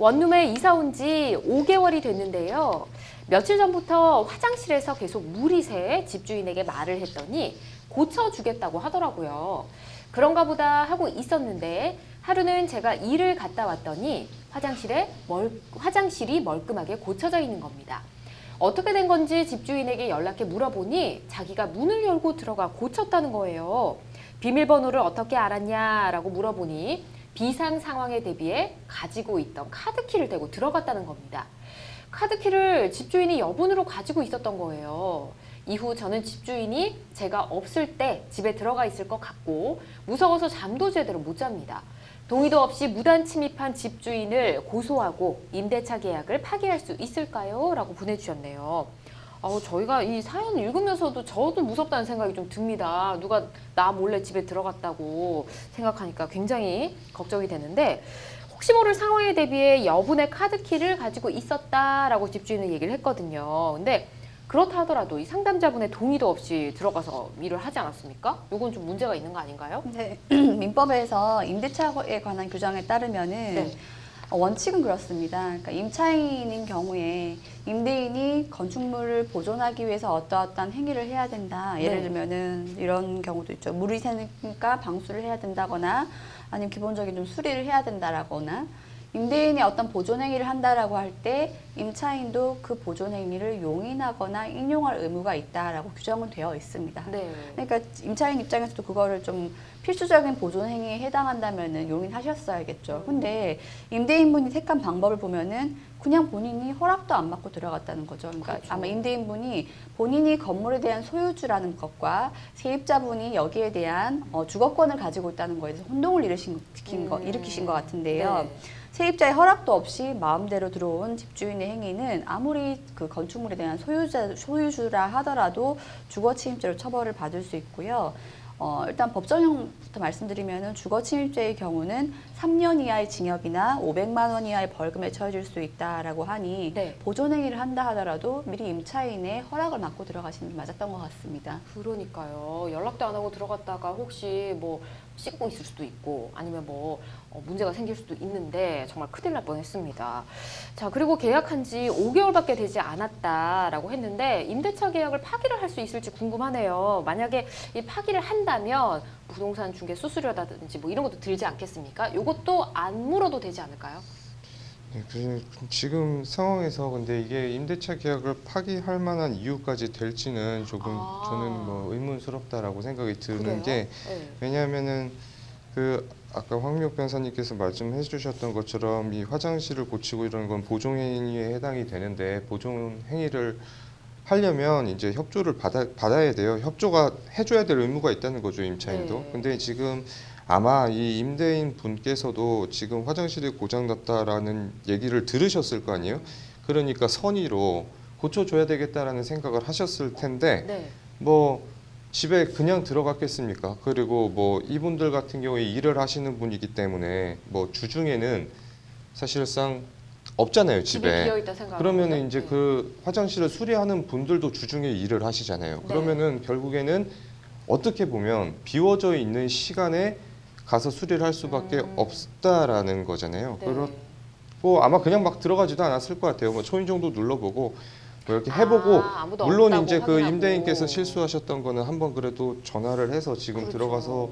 원룸에 이사 온 지 5개월이 됐는데요. 며칠 전부터 화장실에서 계속 물이 새 집주인에게 말을 했더니 고쳐주겠다고 하더라고요. 그런가 보다 하고 있었는데 하루는 제가 일을 갔다 왔더니 화장실이 멀끔하게 고쳐져 있는 겁니다. 어떻게 된 건지 집주인에게 연락해 물어보니 자기가 문을 열고 들어가 고쳤다는 거예요. 비밀번호를 어떻게 알았냐라고 물어보니 비상 상황에 대비해 가지고 있던 카드키를 대고 들어갔다는 겁니다. 카드키를 집주인이 여분으로 가지고 있었던 거예요. 이후 저는 집주인이 제가 없을 때 집에 들어가 있을 것 같고 무서워서 잠도 제대로 못 잡니다. 동의도 없이 무단 침입한 집주인을 고소하고 임대차 계약을 파기할 수 있을까요? 라고 보내주셨네요. 저희가 이 사연을 읽으면서도 저도 무섭다는 생각이 좀 듭니다. 누가 나 몰래 집에 들어갔다고 생각하니까 굉장히 걱정이 되는데 혹시 모를 상황에 대비해 여분의 카드키를 가지고 있었다라고 집주인은 얘기를 했거든요. 근데 그렇다 하더라도 이 상담자분의 동의도 없이 들어가서 일을 하지 않았습니까? 이건 좀 문제가 있는 거 아닌가요? 네, 민법에서 임대차에 관한 규정에 따르면은 네. 원칙은 그렇습니다. 그러니까 임차인인 경우에 임대인이 건축물을 보존하기 위해서 어떠어떠한 행위를 해야 된다. 예를 네. 들면은 이런 경우도 있죠. 물이 새니까 방수를 해야 된다거나 아니면 기본적인 좀 수리를 해야 된다라거나 임대인이 어떤 보존 행위를 한다라고 할 때 임차인도 그 보존 행위를 용인하거나 인용할 의무가 있다라고 규정은 되어 있습니다. 네. 그러니까 임차인 입장에서도 그거를 좀 필수적인 보존 행위에 해당한다면은 용인하셨어야겠죠. 근데 임대인분이 택한 방법을 보면은 그냥 본인이 허락도 안 받고 들어갔다는 거죠. 그러니까 그렇죠. 아마 임대인분이 본인이 건물에 대한 소유주라는 것과 세입자분이 여기에 대한 주거권을 가지고 있다는 거에 대해서 혼동을 일으키신 것 같은데요. 네. 세입자의 허락도 없이 마음대로 들어온 집주인의 행위는 아무리 그 건축물에 대한 소유주라 하더라도 주거 침입죄로 처벌을 받을 수 있고요. 일단 법정형부터 말씀드리면은 주거 침입죄의 경우는 3년 이하의 징역이나 500만 원 이하의 벌금에 처해질 수 있다라고 하니 네. 보존 행위를 한다 하더라도 미리 임차인의 허락을 받고 들어가시는 게 맞았던 것 같습니다. 그러니까요. 연락도 안 하고 들어갔다가 혹시 뭐 씻고 있을 수도 있고 아니면 뭐 문제가 생길 수도 있는데 정말 큰일 날 뻔했습니다. 자, 그리고 계약한 지 5개월밖에 되지 않았다라고 했는데 임대차 계약을 파기를 할 수 있을지 궁금하네요. 만약에 이 파기를 한다면 부동산 중개 수수료라든지 뭐 이런 것도 들지 않겠습니까? 이것도 안 물어도 되지 않을까요? 네, 지금 상황에서 근데 이게 임대차 계약을 파기할 만한 이유까지 될지는 조금 저는 뭐 의문스럽다라고 생각이 드는 그래요? 게 네. 왜냐하면은 아까 황미옥 변호사님께서 말씀해 주셨던 것처럼 이 화장실을 고치고 이런 건 보존 행위에 해당이 되는데 보존 행위를 하려면 이제 협조를 받아야 돼요. 협조가 해줘야 될 의무가 있다는 거죠, 임차인도. 네. 근데 지금 아마 이 임대인 분께서도 지금 화장실이 고장났다라는 얘기를 들으셨을 거 아니에요? 그러니까 선의로 고쳐줘야 되겠다라는 생각을 하셨을 텐데 네. 뭐 집에 그냥 들어갔겠습니까? 그리고 뭐 이분들 같은 경우에 일을 하시는 분이기 때문에 뭐 주중에는 사실상 없잖아요, 집이 집에. 비어있다 생각하면 그러면은 이제 그 화장실을 수리하는 분들도 주중에 일을 하시잖아요. 네. 그러면은 결국에는 어떻게 보면 비워져 있는 시간에 가서 수리를 할 수밖에 없다라는 거잖아요. 네. 그리고 아마 그냥 막 들어가지도 않았을 것 같아요. 뭐 초인종도 눌러보고 뭐 이렇게 해보고 아무도 물론 없다고 이제 그 확인하고. 임대인께서 실수하셨던 거는 한번 그래도 전화를 해서 지금 그렇죠. 들어가서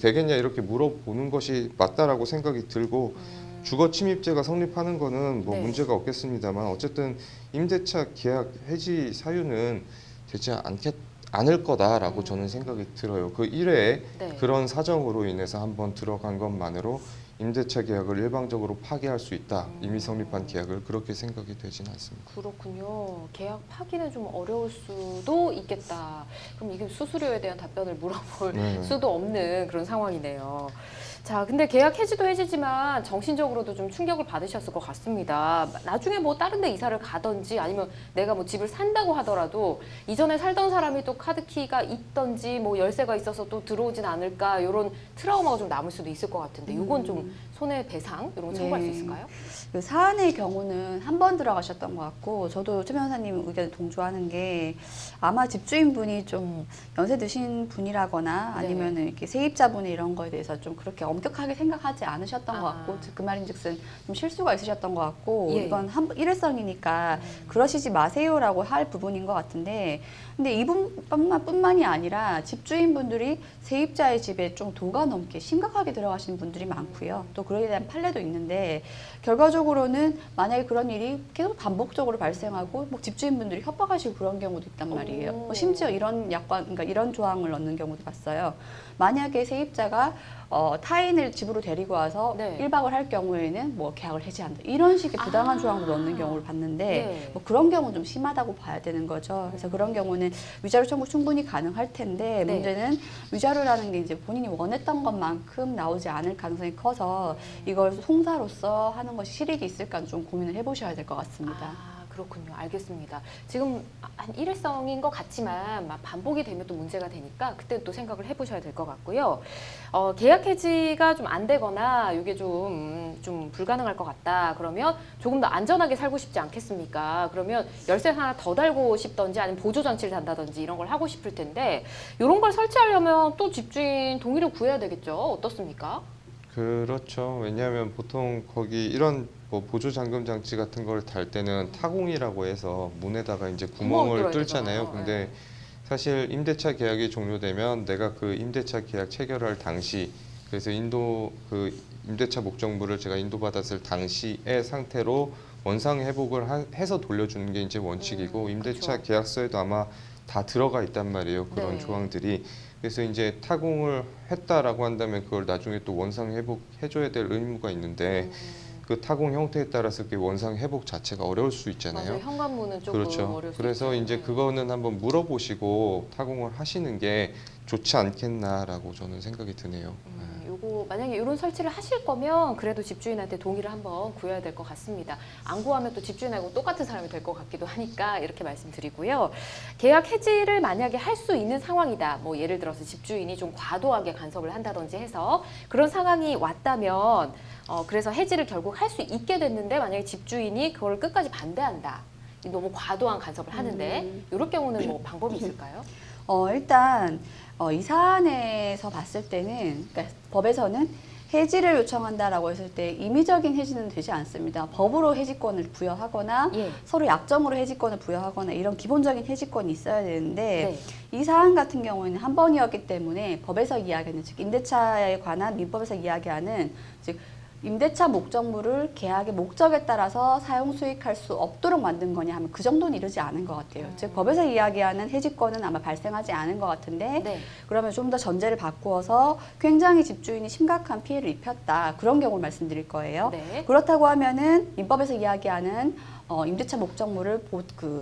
되겠냐 이렇게 물어보는 것이 맞다라고 생각이 들고 주거 침입죄가 성립하는 거는 뭐 네. 문제가 없겠습니다만 어쨌든 임대차 계약 해지 사유는 되지 않을 거다라고 저는 생각이 들어요. 그 1회에 네. 그런 사정으로 인해서 한번 들어간 것만으로 임대차 계약을 일방적으로 파기할 수 있다. 이미 성립한 계약을 그렇게 생각이 되진 않습니다. 그렇군요. 계약 파기는 좀 어려울 수도 있겠다. 그럼 이게 수수료에 대한 답변을 물어볼 네. 수도 없는 그런 상황이네요. 자, 근데 계약 해지도 해지지만 정신적으로도 좀 충격을 받으셨을 것 같습니다. 나중에 뭐 다른 데 이사를 가든지 아니면 내가 뭐 집을 산다고 하더라도 이전에 살던 사람이 또 카드키가 있던지 뭐 열쇠가 있어서 또 들어오진 않을까 이런 트라우마가 좀 남을 수도 있을 것 같은데 이건 좀 손해배상 이런 거 청구할 수 네. 있을까요? 그 사안의 경우는 한 번 들어가셨던 것 같고 저도 최 변호사님 의견에 동조하는 게 아마 집주인분이 좀 연세 드신 분이라거나 아니면 이렇게 세입자분이 이런 거에 대해서 좀 그렇게 엄격하게 생각하지 않으셨던 것 같고, 아. 그 말인즉슨 좀 실수가 있으셨던 것 같고, 예. 이건 일회성이니까 그러시지 마세요라고 할 부분인 것 같은데, 근데 이분뿐만이 아니라 집주인분들이 세입자의 집에 좀 도가 넘게 심각하게 들어가시는 분들이 많고요. 또 그에 대한 판례도 있는데, 결과적으로는 만약에 그런 일이 계속 반복적으로 발생하고 뭐 집주인분들이 협박하시고 그런 경우도 있단 말이에요. 오. 뭐 심지어 이런 그러니까 이런 조항을 넣는 경우도 봤어요. 만약에 세입자가 타인을 집으로 데리고 와서 네. 1박을 할 경우에는 뭐 계약을 해지한다. 이런 식의 부당한 아. 조항도 넣는 경우를 봤는데 네. 뭐 그런 경우는 좀 심하다고 봐야 되는 거죠. 그래서 그런 경우는 위자료 청구 충분히 가능할 텐데 네. 문제는 위자료라는 게 이제 본인이 원했던 것만큼 나오지 않을 가능성이 커서 이걸 송사로서 하는 것이 실익이 있을까 좀 고민을 해보셔야 될 것 같습니다. 아, 그렇군요. 알겠습니다. 지금 한 일회성인 것 같지만 막 반복이 되면 또 문제가 되니까 그때 또 생각을 해보셔야 될 것 같고요. 계약 해지가 좀 안 되거나 이게 좀 불가능할 것 같다. 그러면 조금 더 안전하게 살고 싶지 않겠습니까? 그러면 열쇠 하나 더 달고 싶던지 아니면 보조 장치를 단다든지 이런 걸 하고 싶을 텐데 이런 걸 설치하려면 또 집주인 동의를 구해야 되겠죠. 어떻습니까? 그렇죠. 왜냐하면 보통 거기 이런 뭐 보조 잠금 장치 같은 걸 달 때는 타공이라고 해서 문에다가 이제 구멍을 뚫어야 뚫잖아요. 되잖아요. 근데 사실 임대차 계약이 종료되면 내가 그 임대차 계약 체결할 당시, 그래서 그 임대차 목적물을 제가 인도받았을 당시의 상태로 원상 회복을 해서 돌려주는 게 이제 원칙이고 임대차 그렇죠. 계약서에도 아마 다 들어가 있단 말이에요. 그런 네. 조항들이. 그래서 이제 타공을 했다라고 한다면 그걸 나중에 또 원상 회복해줘야 될 의무가 있는데 그 타공 형태에 따라서 그 원상 회복 자체가 어려울 수 있잖아요. 맞아요. 현관문은 조금 그렇죠. 어려울 수 그래서 있죠. 이제 그거는 한번 물어보시고 타공을 하시는 게 좋지 않겠나라고 저는 생각이 드네요. 요거 만약에 이런 설치를 하실 거면 그래도 집주인한테 동의를 한번 구해야 될 것 같습니다. 안 구하면 또 집주인하고 똑같은 사람이 될 것 같기도 하니까 이렇게 말씀드리고요. 계약 해지를 만약에 할 수 있는 상황이다. 뭐 예를 들어서 집주인이 좀 과도하게 간섭을 한다든지 해서 그런 상황이 왔다면 그래서 해지를 결국 할 수 있게 됐는데 만약에 집주인이 그걸 끝까지 반대한다. 너무 과도한 간섭을 하는데 이럴 경우는 뭐 방법이 있을까요? 일단 이 사안에서 봤을 때는 그러니까 법에서는 해지를 요청한다라고 했을 때 임의적인 해지는 되지 않습니다. 법으로 해지권을 부여하거나 예. 서로 약정으로 해지권을 부여하거나 이런 기본적인 해지권이 있어야 되는데 네. 이 사안 같은 경우에는 한 번이었기 때문에 법에서 이야기하는 즉 임대차에 관한 민법에서 이야기하는 즉 임대차 목적물을 계약의 목적에 따라서 사용 수익할 수 없도록 만든 거냐 하면 그 정도는 이르지 않은 것 같아요. 즉 법에서 이야기하는 해지권은 아마 발생하지 않은 것 같은데 네. 그러면 좀 더 전제를 바꾸어서 굉장히 집주인이 심각한 피해를 입혔다. 그런 경우를 말씀드릴 거예요. 네. 그렇다고 하면은 민법에서 이야기하는 임대차 목적물을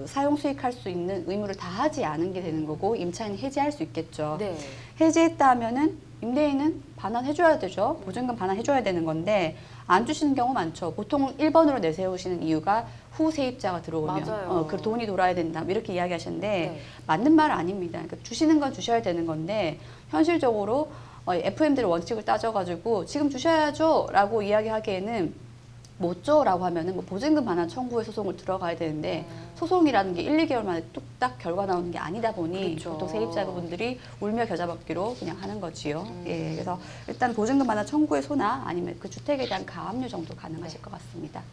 사용 수익할 수 있는 의무를 다하지 않은 게 되는 거고 임차인이 해지할 수 있겠죠. 네. 해지했다 하면은 임대인은 반환해줘야 되죠. 보증금 반환해줘야 되는 건데 안 주시는 경우 많죠. 보통 1번으로 내세우시는 이유가 후 세입자가 들어오면 맞아요. 그 돈이 돌아야 된다 이렇게 이야기하시는데 네. 맞는 말 아닙니다. 그러니까 주시는 건 주셔야 되는 건데 현실적으로 FM대로 원칙을 따져가지고 지금 주셔야죠 라고 이야기하기에는 못 줘라고 하면은 뭐 보증금 반환 청구에 소송을 들어가야 되는데 소송이라는 게 1, 2개월 만에 뚝딱 결과 나오는 게 아니다 보니 그렇죠. 보통 세입자분들이 울며 겨자 먹기로 그냥 하는 거지요. 예, 그래서 일단 보증금 반환 청구의 소나 아니면 그 주택에 대한 가압류 정도 가능하실 것 같습니다.